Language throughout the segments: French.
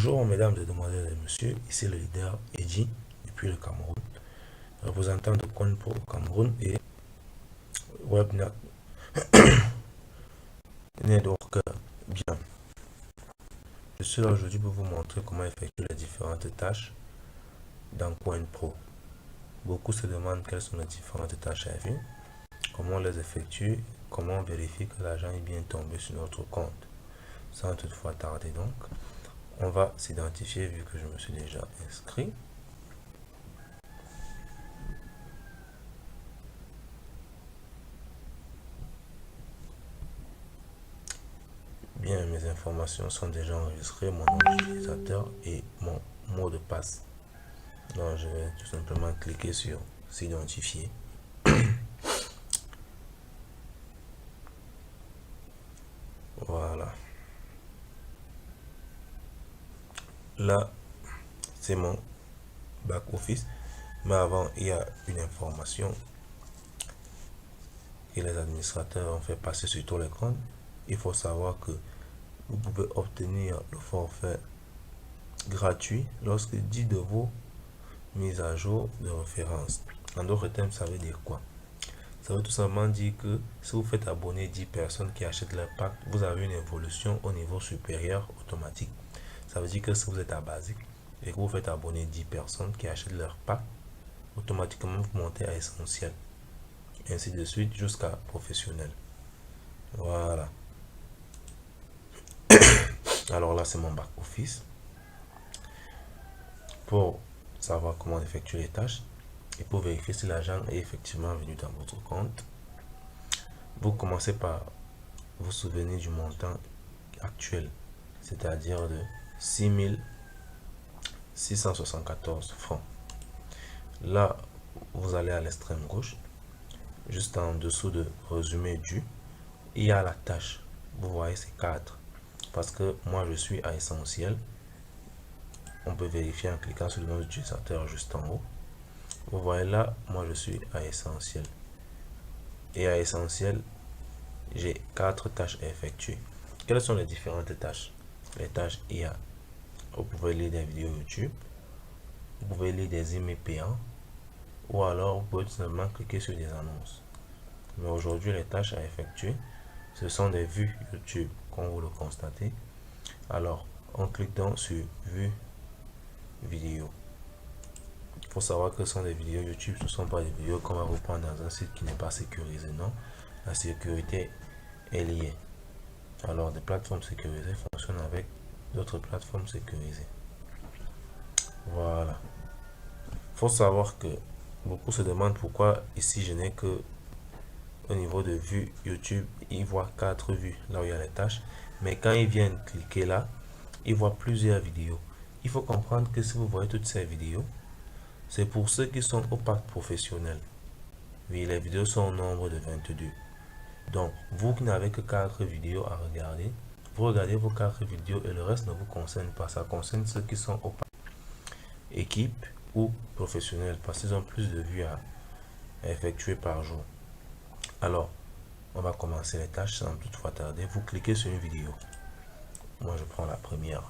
Bonjour mesdames et demoiselles et messieurs, ici le leader Edji depuis le Cameroun, représentant de CoinPro au Cameroun et Web Networker. Bien, je suis là aujourd'hui pour vous montrer comment effectuer les différentes tâches dans CoinPro. Beaucoup se demandent quelles sont les différentes tâches à faire, comment on les effectue, comment on vérifie que l'argent est bien tombé sur notre compte. Sans toutefois tarder donc, on va s'identifier vu que je me suis déjà inscrit. Bien, mes informations sont déjà enregistrées, mon nom d'utilisateur et mon mot de passe. Donc, je vais tout simplement cliquer sur s'identifier. Voilà. Là, c'est mon back office. Mais avant, il y a une information que les administrateurs ont fait passer sur tout l'écran. Il faut savoir que vous pouvez obtenir le forfait gratuit lorsque 10 de vos mises à jour de référence. En d'autres termes, ça veut dire quoi? Ça veut tout simplement dire que si vous faites abonner 10 personnes qui achètent leur pack, vous avez une évolution au niveau supérieur automatique. Ça veut dire que si vous êtes à basique et que vous faites abonner 10 personnes qui achètent leur pack, automatiquement vous montez à essentiel. Et ainsi de suite jusqu'à professionnel. Voilà. Alors là, c'est mon back office. Pour savoir comment effectuer les tâches et pour vérifier si l'argent est effectivement venu dans votre compte, vous commencez par vous souvenir du montant actuel, c'est-à-dire de 6674 francs. Là, vous allez à l'extrême gauche, juste en dessous de résumé dû, il y a la tâche. Vous voyez ces 4. Parce que moi, je suis à essentiel. On peut vérifier en cliquant sur le nom d'utilisateur juste en haut. Vous voyez là, moi, je suis à essentiel. Et à essentiel, j'ai 4 tâches à effectuer. Quelles sont les différentes tâches? Les tâches, il y a, vous pouvez lire des vidéos YouTube, vous pouvez lire des emails payants, ou alors vous pouvez tout simplement cliquer sur des annonces. Mais aujourd'hui, les tâches à effectuer, ce sont des vues YouTube, comme vous le constatez. Alors, on clique donc sur vue vidéo. Il faut savoir que ce sont des vidéos YouTube, ce ne sont pas des vidéos qu'on va reprendre dans un site qui n'est pas sécurisé, non. La sécurité est liée. Alors, des plateformes sécurisées fonctionnent avec d'autres plateformes sécurisées. Voilà. Il faut savoir que beaucoup se demandent pourquoi ici je n'ai que au niveau de vue YouTube, ils voient 4 vues là où il y a les tâches. Mais quand ils viennent cliquer là, ils voient plusieurs vidéos. Il faut comprendre que si vous voyez toutes ces vidéos, c'est pour ceux qui sont au pack professionnel. Oui, les vidéos sont au nombre de 22. Donc, vous qui n'avez que 4 vidéos à regarder, vous regardez vos 4 vidéos et le reste ne vous concerne pas. Ça concerne ceux qui sont au pack équipe ou professionnel parce qu'ils ont plus de vues à effectuer par jour. Alors, on va commencer les tâches sans toutefois tarder. Vous cliquez sur une vidéo. Moi, je prends la première.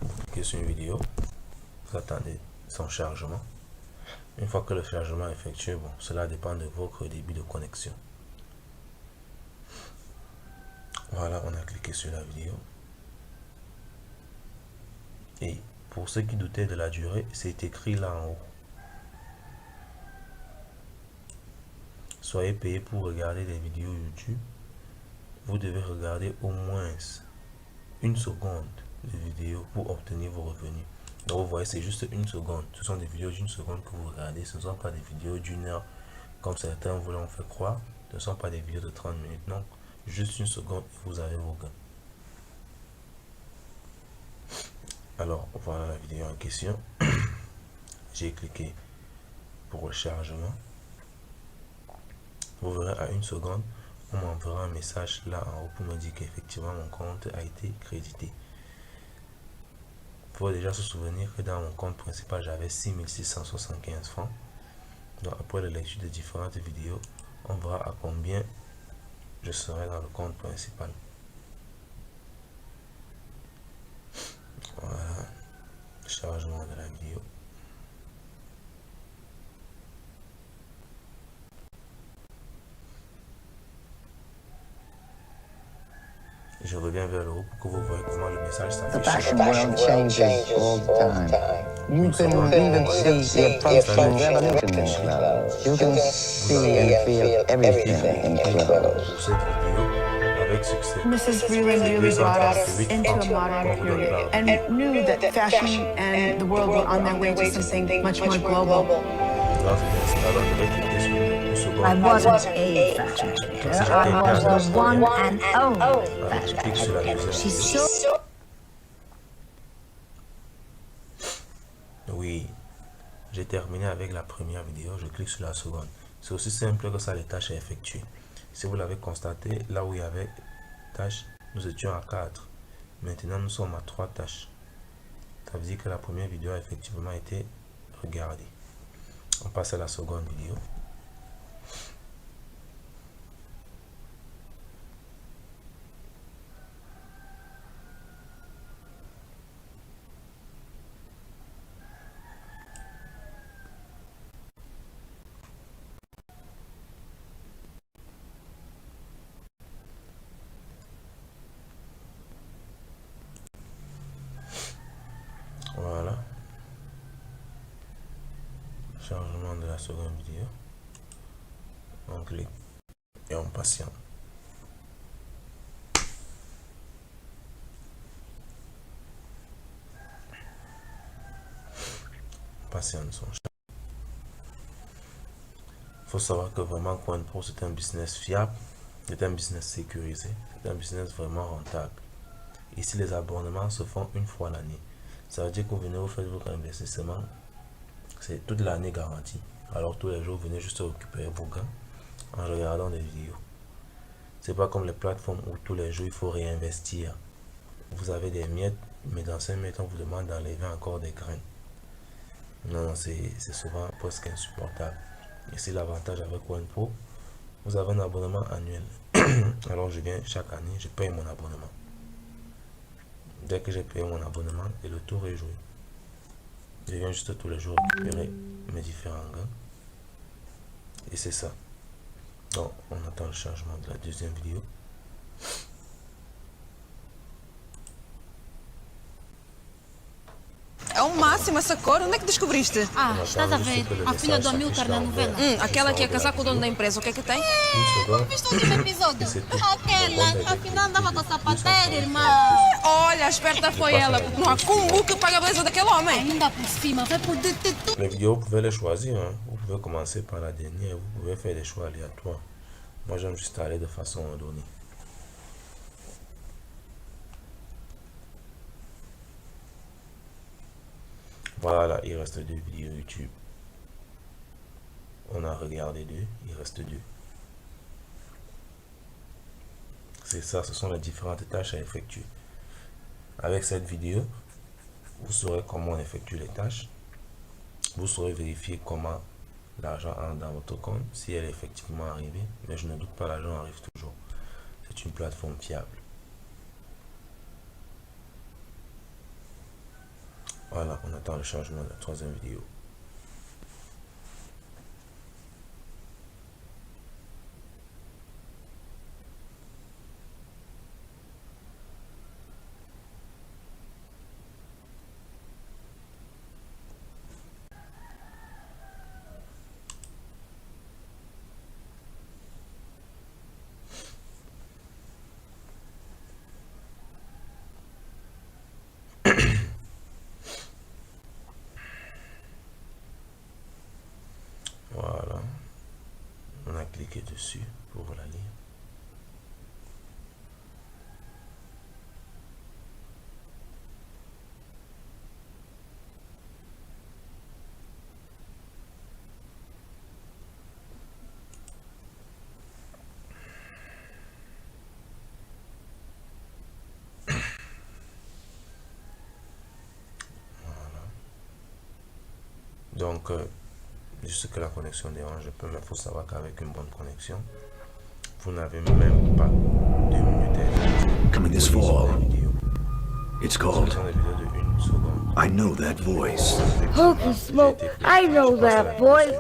Vous cliquez sur une vidéo. Vous attendez son chargement. Une fois que le chargement est effectué, bon, cela dépend de votre débit de connexion. Voilà, on a cliqué sur la vidéo. Et pour ceux qui doutaient de la durée, c'est écrit là en haut. Soyez payé pour regarder des vidéos YouTube. Vous devez regarder au moins 1 seconde de vidéo pour obtenir vos revenus. Donc vous voyez, c'est juste 1 seconde. Ce sont des vidéos d'1 seconde que vous regardez. Ce ne sont pas des vidéos d'1 heure comme certains vous l'ont fait croire. Ce ne sont pas des vidéos de 30 minutes. Non, juste 1 seconde et vous avez vos gains. Alors voilà la vidéo en question. J'ai cliqué pour le chargement. Vous verrez à 1 seconde, on m'enverra un message là en haut pour me dire qu'effectivement mon compte a été crédité. Il faut déjà se souvenir que dans mon compte principal, j'avais 6675 francs. Donc après la lecture de différentes vidéos, on verra à combien je serai dans le compte principal. Voilà, chargement de la vidéo. Je reviens vers le haut pour que vous voyez comment le message The s'affiche. fashion world changes all the time. You can even see the approaching revolution in clothes. You can see and feel everything in clothes. Pour cette vidéo, avec succès. Mrs. Breland really brought us into a modern period and knew that fashion and the world were on their way to something much more global. I wasn't a fashion teacher. I was the one and only fashion educator. She's so... Oui, j'ai terminé avec la première vidéo, je clique sur la seconde. C'est aussi simple que ça, les tâches à effectuer. Si vous l'avez constaté, là où il y avait tâches, nous étions à 4. Maintenant, nous sommes à 3 tâches. Ça veut dire que la première vidéo a effectivement été regardée. On passe à la seconde vidéo. Voilà. Chargement de la seconde vidéo. On clique et on patiente. Patiente son chat. Il faut savoir que vraiment CoinPro c'est un business fiable, c'est un business sécurisé, c'est un business vraiment rentable. Ici les abonnements se font une fois l'année. Ça veut dire que vous venez, vous faites votre investissement, c'est toute l'année garantie. Alors tous les jours, vous venez juste récupérer vos gains en regardant des vidéos. C'est pas comme les plateformes où tous les jours il faut réinvestir. Vous avez des miettes, mais dans 5 miettes on vous demande d'enlever encore des graines. Non, c'est souvent presque insupportable. Ici l'avantage avec CoinPro, vous avez un abonnement annuel. Alors je viens chaque année, je paye mon abonnement. Dès que j'ai payé mon abonnement et le tour est joué, je viens juste tous les jours récupérer mes différents gains. Et c'est ça. Donc on attend le changement de la deuxième vidéo. É o máximo essa cor. Onde é que descobriste? Ah, estás a ver? A filha do Amilcar na novela. Aquela que ia casar com o dono da empresa. O que é que tem? Viste o último episódio? Aquela, afinal andava com a sapateira, irmã. Olha, a esperta foi ela. Não há como que paga a beleza daquele homem. Ainda por cima, vai poder ter tudo. Les vidéos, vous pouvez les choisir. Hein. Vous pouvez commencer par la dernière. Vous pouvez faire des choix aléatoires. Moi, j'aime juste aller de façon ordonnée. Voilà, il reste 2 vidéos YouTube. On a regardé 2, il reste 2. C'est ça, ce sont les différentes tâches à effectuer. Avec cette vidéo, vous saurez comment on effectue les tâches. Vous saurez vérifier comment l'argent entre dans votre compte, si elle est effectivement arrivée. Mais je ne doute pas, l'argent arrive toujours. C'est une plateforme fiable. Voilà, on attend le changement de la troisième vidéo. Voilà, on a cliqué dessus pour la lire. Donc, juste que la connexion dérange un peu, mais il faut savoir qu'avec une bonne connexion, vous n'avez même pas 2 minutes à Coming this fall. It's Ce called sont des vidéos de 1 seconde. I Know That Voice. Holy smoke, I know that voice.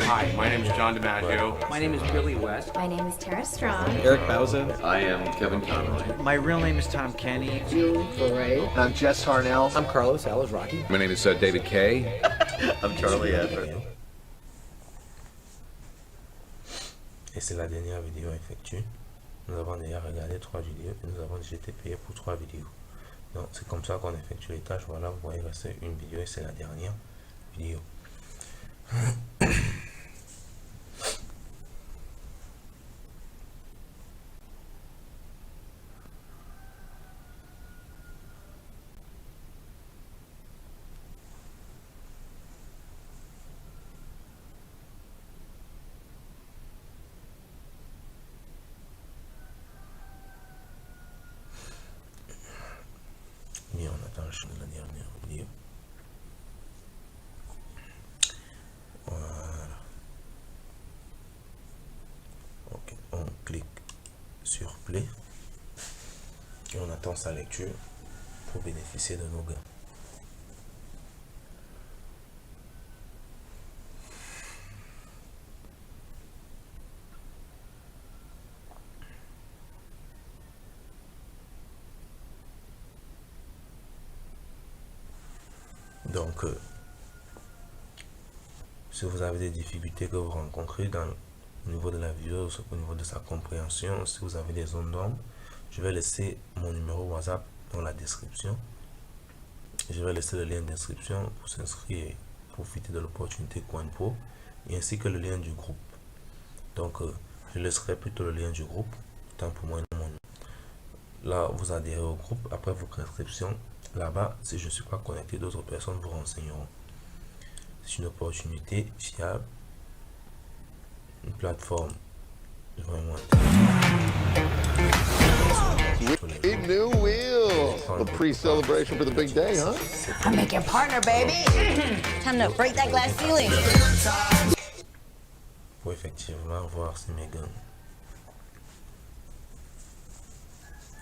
Hi, my name is John DiMaggio. My name is Billy West. My name is Tara Strong. Eric Bauza. I am Kevin Conroy. My real name is Tom Kenny. Julie Foray. I'm Jess Harnell. I'm Carlos Alazraki. My name is David Kay. I'm Charlie Everett. Et c'est la dernière vidéo effectuée. Nous avons déjà regardé 3 vidéos et nous avons déjà été payé pour 3 vidéos. Donc c'est comme ça qu'on effectue les tâches. Voilà, vous voyez, c'est une vidéo et c'est la dernière vidéo. Et on attend la dernière vidéo. Voilà. Ok, on clique sur play et on attend sa lecture pour bénéficier de nos gains. Donc, si vous avez des difficultés que vous rencontrez au niveau de la vidéo, au niveau de sa compréhension, si vous avez des zones d'ombre, je vais laisser mon numéro WhatsApp dans la description. Je vais laisser le lien d'inscription pour s'inscrire et profiter de l'opportunité CoinPro, et ainsi que le lien du groupe. Donc, je laisserai plutôt le lien du groupe, tant pour moi et mon numéro. Là, vous adhérez au groupe. Après votre inscription, là-bas, si je ne suis pas connecté, d'autres personnes vous renseigneront. C'est une opportunité fiable, une plateforme vraiment A new wheel. The pre-celebration for the big day, huh? I'm making partner, baby. Time to break that glass ceiling. pour effectivement voir si mes gains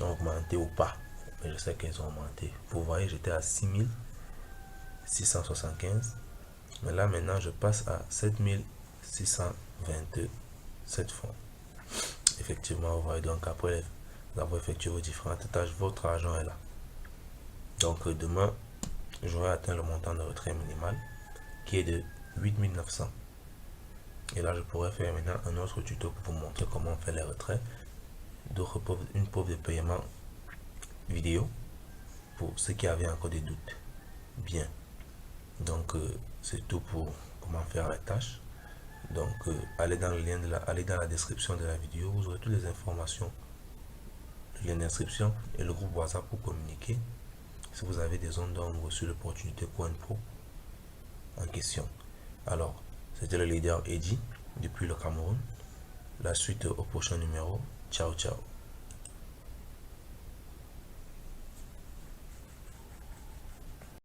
ont augmenté ou pas. Mais je sais qu'elles ont augmenté. Vous voyez, j'étais à 6675. Mais là, maintenant, je passe à 7627 francs. Effectivement, vous voyez, donc après avoir effectué vos différentes tâches, votre argent est là. Donc, demain, j'aurai atteint le montant de retrait minimal qui est de 8900. Et là, je pourrais faire maintenant un autre tuto pour vous montrer comment on fait les retraits. Une preuve de paiement vidéo pour ceux qui avaient encore des doutes. Bien. Donc, c'est tout pour comment faire la tâche. Donc, allez dans le lien allez dans la description de la vidéo. Vous aurez toutes les informations, le lien d'inscription et le groupe WhatsApp pour communiquer. Si vous avez des zones d'ombre sur l'opportunité CoinPro en question. Alors, c'était le leader Eddie depuis le Cameroun. La suite au prochain numéro. Ciao, ciao.